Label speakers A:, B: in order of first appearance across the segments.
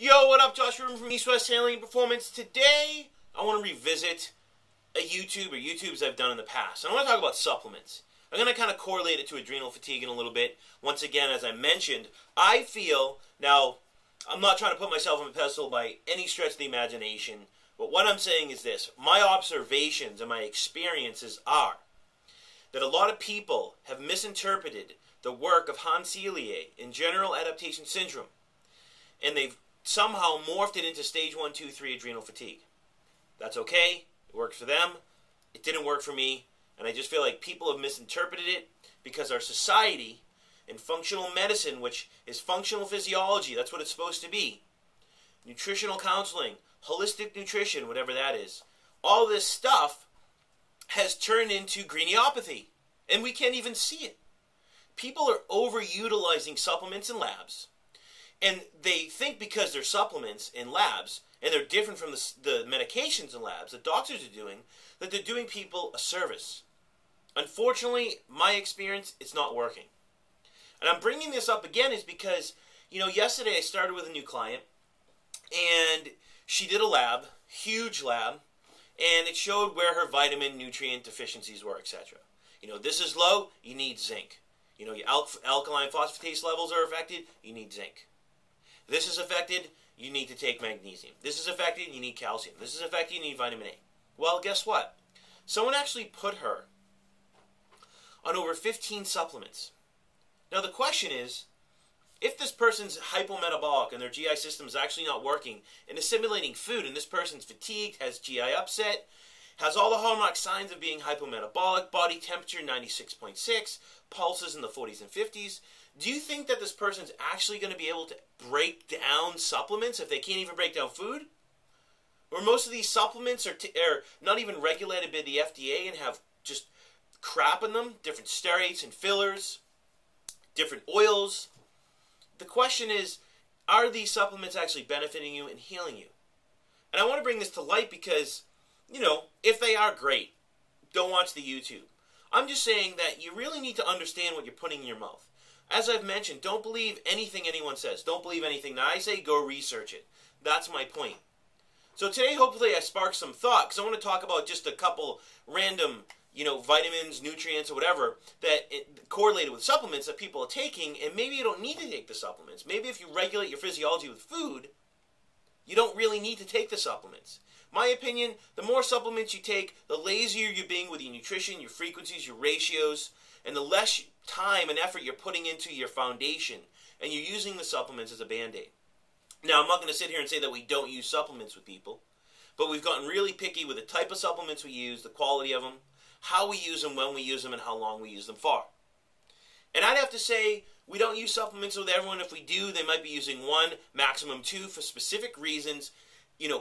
A: Yo, what up? Josh Rubin from East West Handling and Performance. Today, I want to revisit a YouTubes I've done in the past. And I want to talk about supplements. I'm going to kind of correlate it to adrenal fatigue in a little bit. Once again, as I mentioned, I feel, now, I'm not trying to put myself on a pedestal by any stretch of the imagination, but what I'm saying is this. My observations and my experiences are that a lot of people have misinterpreted the work of Hans Selye in general adaptation syndrome, and they've somehow morphed it into stage 1, 2, 3 adrenal fatigue. That's okay. It works for them. It didn't work for me. And I just feel like people have misinterpreted it because our society and functional medicine, which is functional physiology, that's what it's supposed to be, nutritional counseling, holistic nutrition, whatever that is, all this stuff has turned into greeniopathy. And we can't even see it. People are overutilizing supplements in labs. And they think because they're supplements in labs, and they're different from the medications in labs that doctors are doing, that they're doing people a service. Unfortunately, my experience, it's not working. And I'm bringing this up again is because, yesterday I started with a new client, and she did a lab, huge lab, and it showed where her vitamin, nutrient deficiencies were, etc. This is low, you need zinc. Your alkaline phosphatase levels are affected, you need zinc. This is affected, you need to take magnesium. This is affected, you need calcium. This is affected, you need vitamin A. Well, guess what? Someone actually put her on over 15 supplements. Now the question is, if this person's hypometabolic and their GI system is actually not working and assimilating food, and this person's fatigued, has GI upset, has all the hallmark signs of being hypometabolic, body temperature 96.6, pulses in the 40s and 50s, do you think that this person's actually going to be able to break down supplements if they can't even break down food? Or most of these supplements are not even regulated by the FDA and have just crap in them, different steroids and fillers, different oils. The question is, are these supplements actually benefiting you and healing you? And I want to bring this to light because, if they are great, don't watch the YouTube. I'm just saying that you really need to understand what you're putting in your mouth. As I've mentioned, don't believe anything anyone says. Don't believe anything that I say. Go research it. That's my point. So today, hopefully, I spark some thought because I want to talk about just a couple random, vitamins, nutrients, or whatever that correlated with supplements that people are taking, and maybe you don't need to take the supplements. Maybe if you regulate your physiology with food, you don't really need to take the supplements. My opinion, the more supplements you take, the lazier you're being with your nutrition, your frequencies, your ratios, and the less time and effort you're putting into your foundation, and you're using the supplements as a band-aid. Now, I'm not going to sit here and say that we don't use supplements with people, but we've gotten really picky with the type of supplements we use, the quality of them, how we use them, when we use them, and how long we use them for. And I'd have to say we don't use supplements with everyone. If we do, they might be using 1, maximum 2 for specific reasons,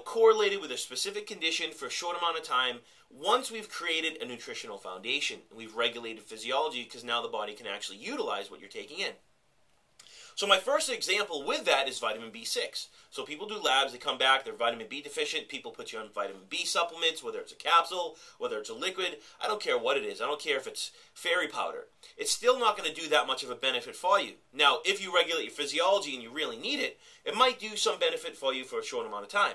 A: correlated with a specific condition for a short amount of time. Once we've created a nutritional foundation, and we've regulated physiology because now the body can actually utilize what you're taking in. So my first example with that is vitamin B6. So people do labs, they come back, they're vitamin B deficient, people put you on vitamin B supplements, whether it's a capsule, whether it's a liquid, I don't care what it is, I don't care if it's fairy powder. It's still not going to do that much of a benefit for you. Now, if you regulate your physiology and you really need it, it might do some benefit for you for a short amount of time.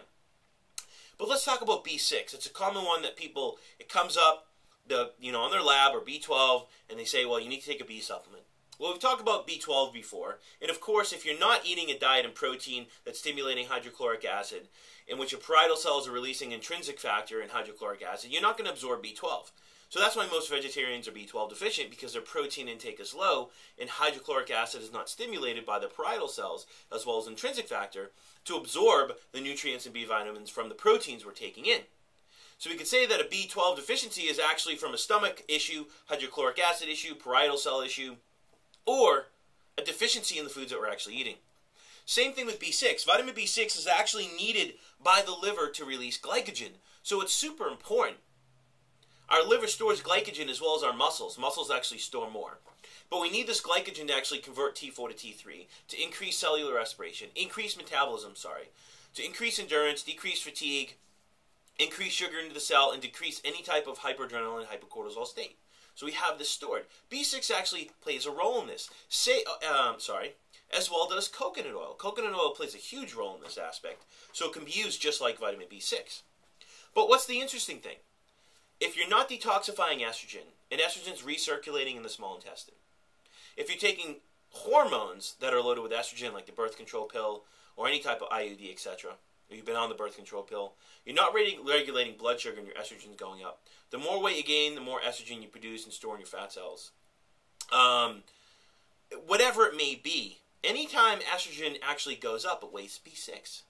A: But let's talk about B6. It's a common one that people, it comes up, on their lab, or B12, and they say, well, you need to take a B supplement. Well, we've talked about B12 before, and of course, if you're not eating a diet and protein that's stimulating hydrochloric acid, in which your parietal cells are releasing intrinsic factor and hydrochloric acid, you're not going to absorb B12. So that's why most vegetarians are B12 deficient, because their protein intake is low, and hydrochloric acid is not stimulated by the parietal cells, as well as intrinsic factor, to absorb the nutrients and B vitamins from the proteins we're taking in. So we could say that a B12 deficiency is actually from a stomach issue, hydrochloric acid issue, parietal cell issue, or a deficiency in the foods that we're actually eating. Same thing with B6. Vitamin B6 is actually needed by the liver to release glycogen, so it's super important. Our liver stores glycogen as well as our muscles. Muscles actually store more. But we need this glycogen to actually convert T4 to T3, to increase cellular respiration, increase metabolism, to increase endurance, decrease fatigue, increase sugar into the cell, and decrease any type of hyperadrenaline, hypocortisol state. So we have this stored. B6 actually plays a role in this. as well does coconut oil. Coconut oil plays a huge role in this aspect, so it can be used just like vitamin B6. But what's the interesting thing? If you're not detoxifying estrogen, and estrogen's recirculating in the small intestine, if you're taking hormones that are loaded with estrogen, like the birth control pill or any type of IUD, etc., or you've been on the birth control pill, you're not regulating blood sugar and your estrogen's going up. The more weight you gain, the more estrogen you produce and store in your fat cells. Whatever it may be, anytime estrogen actually goes up, it wastes B6.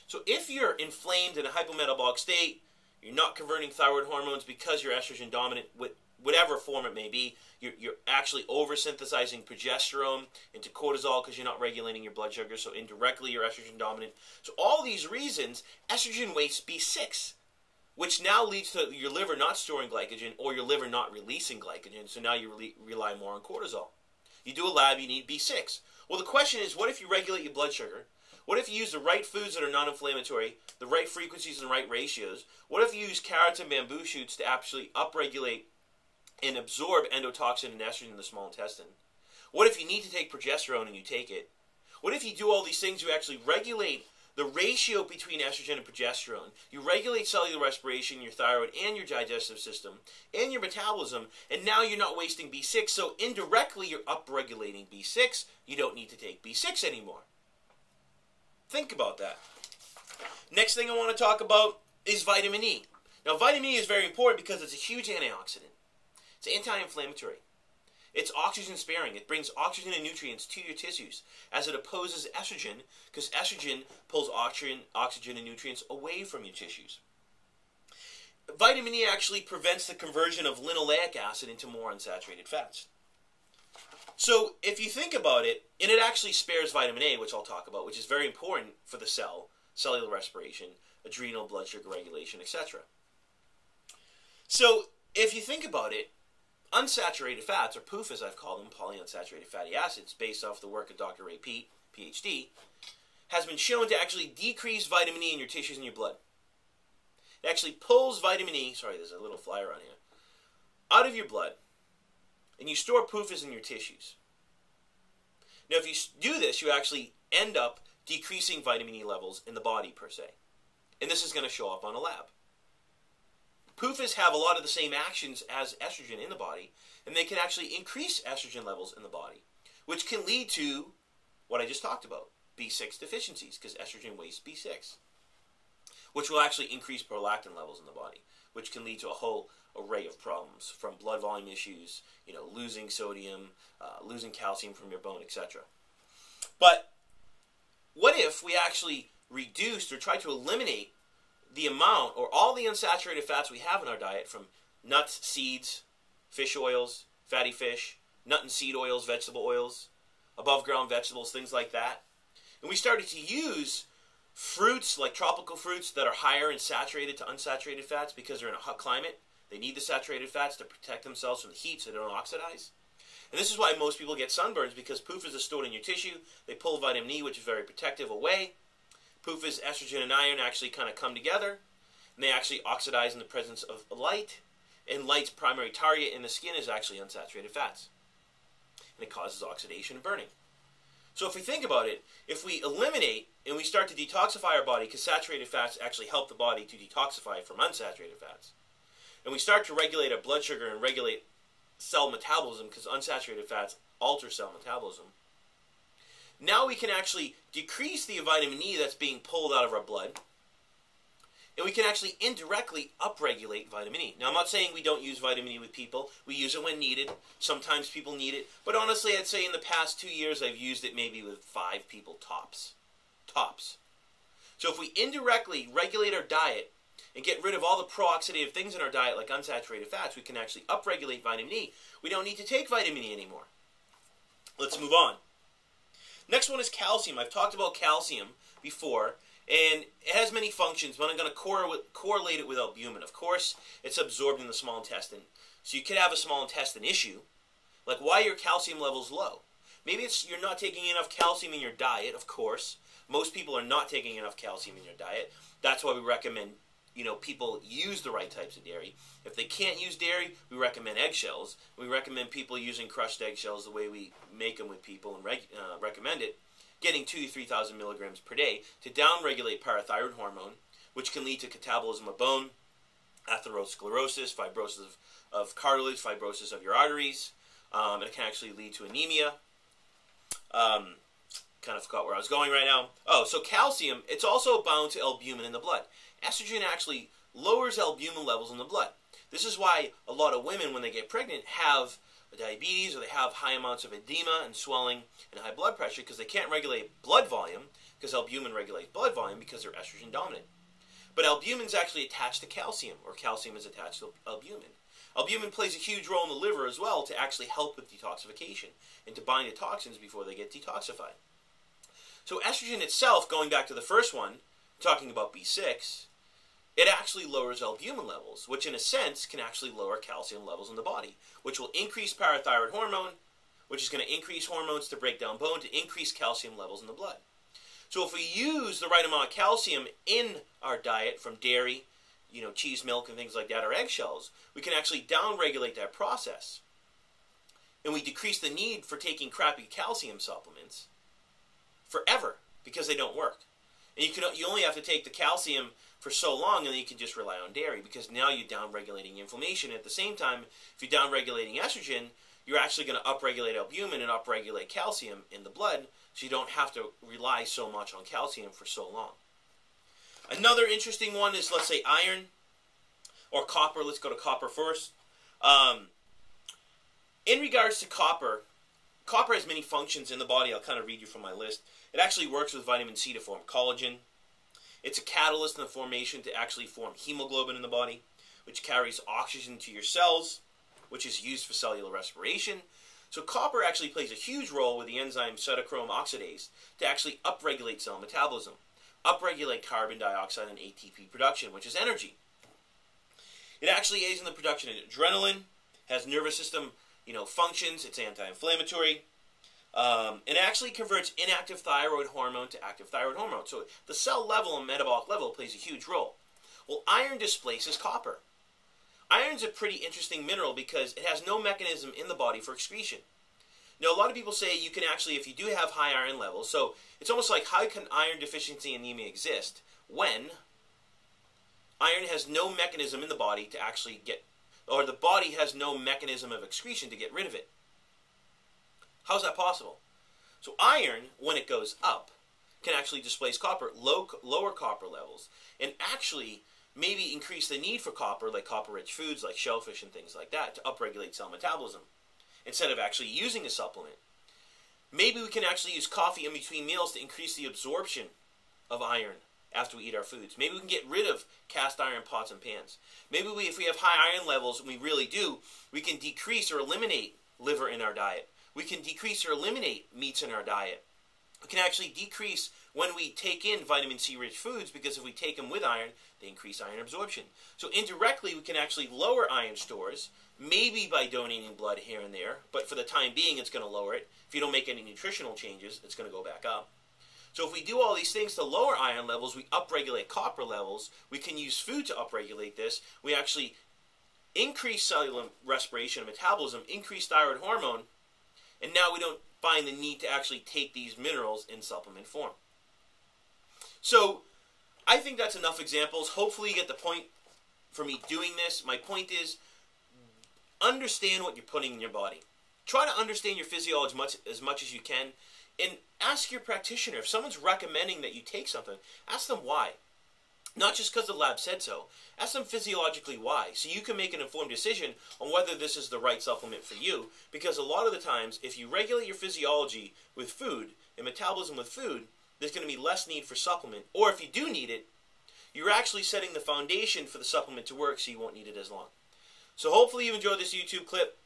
A: So if you're inflamed in a hypometabolic state, you're not converting thyroid hormones because you're estrogen dominant, whatever form it may be, you're actually over-synthesizing progesterone into cortisol because you're not regulating your blood sugar, so indirectly you're estrogen dominant. So all these reasons, estrogen wastes B6, which now leads to your liver not storing glycogen or your liver not releasing glycogen, so now you rely more on cortisol. You do a lab, you need B6. Well, the question is, what if you regulate your blood sugar? What if you use the right foods that are non-inflammatory, the right frequencies and the right ratios? What if you use carrots and bamboo shoots to actually upregulate and absorb endotoxin and estrogen in the small intestine? What if you need to take progesterone and you take it? What if you do all these things, you actually regulate the ratio between estrogen and progesterone, you regulate cellular respiration, your thyroid, and your digestive system, and your metabolism, and now you're not wasting B6, so indirectly you're upregulating B6. You don't need to take B6 anymore. Think about that. Next thing I want to talk about is vitamin E. Now, vitamin E is very important because it's a huge antioxidant. It's anti-inflammatory. It's oxygen sparing. It brings oxygen and nutrients to your tissues as it opposes estrogen, because estrogen pulls oxygen and nutrients away from your tissues. Vitamin E actually prevents the conversion of linoleic acid into more unsaturated fats. So if you think about it, and it actually spares vitamin A, which I'll talk about, which is very important for the cell, cellular respiration, adrenal, blood sugar regulation, etc. So if you think about it, unsaturated fats, or PUF as I've called them, polyunsaturated fatty acids, based off the work of Dr. Peat PhD, has been shown to actually decrease vitamin E in your tissues and your blood. It actually pulls vitamin E, sorry, there's a little flyer on here, out of your blood, and you store PUFAs in your tissues. Now, if you do this, you actually end up decreasing vitamin E levels in the body, per se. And this is going to show up on a lab. PUFAs have a lot of the same actions as estrogen in the body, and they can actually increase estrogen levels in the body, which can lead to what I just talked about, B6 deficiencies, because estrogen wastes B6, which will actually increase prolactin levels in the body, which can lead to a whole array of problems, from blood volume issues, losing sodium, losing calcium from your bone, etc. But what if we actually reduced or tried to eliminate the amount or all the unsaturated fats we have in our diet, from nuts, seeds, fish oils, fatty fish, nut and seed oils, vegetable oils, above ground vegetables, things like that, and we started to use fruits like tropical fruits that are higher in saturated to unsaturated fats because they're in a hot climate. They need the saturated fats to protect themselves from the heat so they don't oxidize. And this is why most people get sunburns, because PUFAs are stored in your tissue. They pull vitamin E, which is very protective, away. PUFAs, estrogen, and iron actually kind of come together, and they actually oxidize in the presence of light. And light's primary target in the skin is actually unsaturated fats. And it causes oxidation and burning. So if we think about it, if we eliminate and we start to detoxify our body, because saturated fats actually help the body to detoxify from unsaturated fats, and we start to regulate our blood sugar and regulate cell metabolism, because unsaturated fats alter cell metabolism, now we can actually decrease the vitamin E that's being pulled out of our blood, and we can actually indirectly upregulate vitamin E. Now, I'm not saying we don't use vitamin E with people. We use it when needed. Sometimes people need it. But honestly, I'd say in the past 2 years, I've used it maybe with 5 people tops. Tops. So if we indirectly regulate our diet and get rid of all the pro-oxidative things in our diet, like unsaturated fats, we can actually upregulate vitamin E. We don't need to take vitamin E anymore. Let's move on. Next one is calcium. I've talked about calcium before, and it has many functions, but I'm going to correlate it with albumin. Of course, it's absorbed in the small intestine. So you could have a small intestine issue, like why are your calcium levels low? Maybe it's you're not taking enough calcium in your diet, of course. Most people are not taking enough calcium in your diet. That's why we recommend people use the right types of dairy. If they can't use dairy, we recommend eggshells. We recommend people using crushed eggshells the way we make them with people and recommend it, getting 2,000 to 3,000 milligrams per day to downregulate parathyroid hormone, which can lead to catabolism of bone, atherosclerosis, fibrosis of cartilage, fibrosis of your arteries, and it can actually lead to anemia. Kind of forgot where I was going right now. Oh, so calcium, it's also bound to albumin in the blood. Estrogen actually lowers albumin levels in the blood. This is why a lot of women, when they get pregnant, have diabetes or they have high amounts of edema and swelling and high blood pressure because they can't regulate blood volume, because albumin regulates blood volume because they're estrogen dominant. But albumin is actually attached to calcium, or calcium is attached to albumin. Albumin plays a huge role in the liver as well to actually help with detoxification and to bind to toxins before they get detoxified. So estrogen itself, going back to the first one, talking about B6, it actually lowers albumin levels, which in a sense can actually lower calcium levels in the body, which will increase parathyroid hormone, which is going to increase hormones to break down bone to increase calcium levels in the blood. So if we use the right amount of calcium in our diet from dairy, cheese, milk, and things like that, or eggshells, we can actually downregulate that process. And we decrease the need for taking crappy calcium supplements forever because they don't work. And you only have to take the calcium for so long, and then you can just rely on dairy because now you're downregulating inflammation. At the same time, if you're downregulating estrogen, you're actually going to upregulate albumin and upregulate calcium in the blood, so you don't have to rely so much on calcium for so long. Another interesting one is, let's say, iron or copper. Let's go to copper first. In regards to copper, copper has many functions in the body. I'll kind of read you from my list. It actually works with vitamin C to form collagen. It's a catalyst in the formation to actually form hemoglobin in the body, which carries oxygen to your cells, which is used for cellular respiration. So copper actually plays a huge role with the enzyme cytochrome oxidase to actually upregulate cell metabolism, upregulate carbon dioxide and ATP production, which is energy. It actually aids in the production of adrenaline, has nervous system functions, it's anti-inflammatory, and it actually converts inactive thyroid hormone to active thyroid hormone. So the cell level and metabolic level plays a huge role. Well, iron displaces copper. Iron's a pretty interesting mineral because it has no mechanism in the body for excretion. Now, a lot of people say you can actually, if you do have high iron levels, so it's almost like how can iron deficiency anemia exist when iron has no mechanism in the body to actually get, or the body has no mechanism of excretion to get rid of it. How's that possible? So iron, when it goes up, can actually displace copper, lower copper levels, and actually maybe increase the need for copper, like copper-rich foods like shellfish and things like that, to upregulate cell metabolism, instead of actually using a supplement. Maybe we can actually use coffee in between meals to increase the absorption of iron after we eat our foods. Maybe we can get rid of cast iron pots and pans. Maybe if we have high iron levels, and we really do, we can decrease or eliminate liver in our diet. We can decrease or eliminate meats in our diet. We can actually decrease when we take in vitamin C rich foods, because if we take them with iron, they increase iron absorption. So indirectly, we can actually lower iron stores, maybe by donating blood here and there, but for the time being, it's going to lower it. If you don't make any nutritional changes, it's going to go back up. So if we do all these things to lower iron levels, we upregulate copper levels, we can use food to upregulate this, we actually increase cellular respiration and metabolism, increase thyroid hormone, and now we don't find the need to actually take these minerals in supplement form. So I think that's enough examples. Hopefully you get the point for me doing this. My point is, understand what you're putting in your body. Try to understand your physiology as much as you can, and ask your practitioner. If someone's recommending that you take something, ask them why. Not just because the lab said so. Ask them physiologically why, so you can make an informed decision on whether this is the right supplement for you. Because a lot of the times, if you regulate your physiology with food and metabolism with food, there's going to be less need for supplement. Or if you do need it, you're actually setting the foundation for the supplement to work, so you won't need it as long. So hopefully you enjoyed this YouTube clip.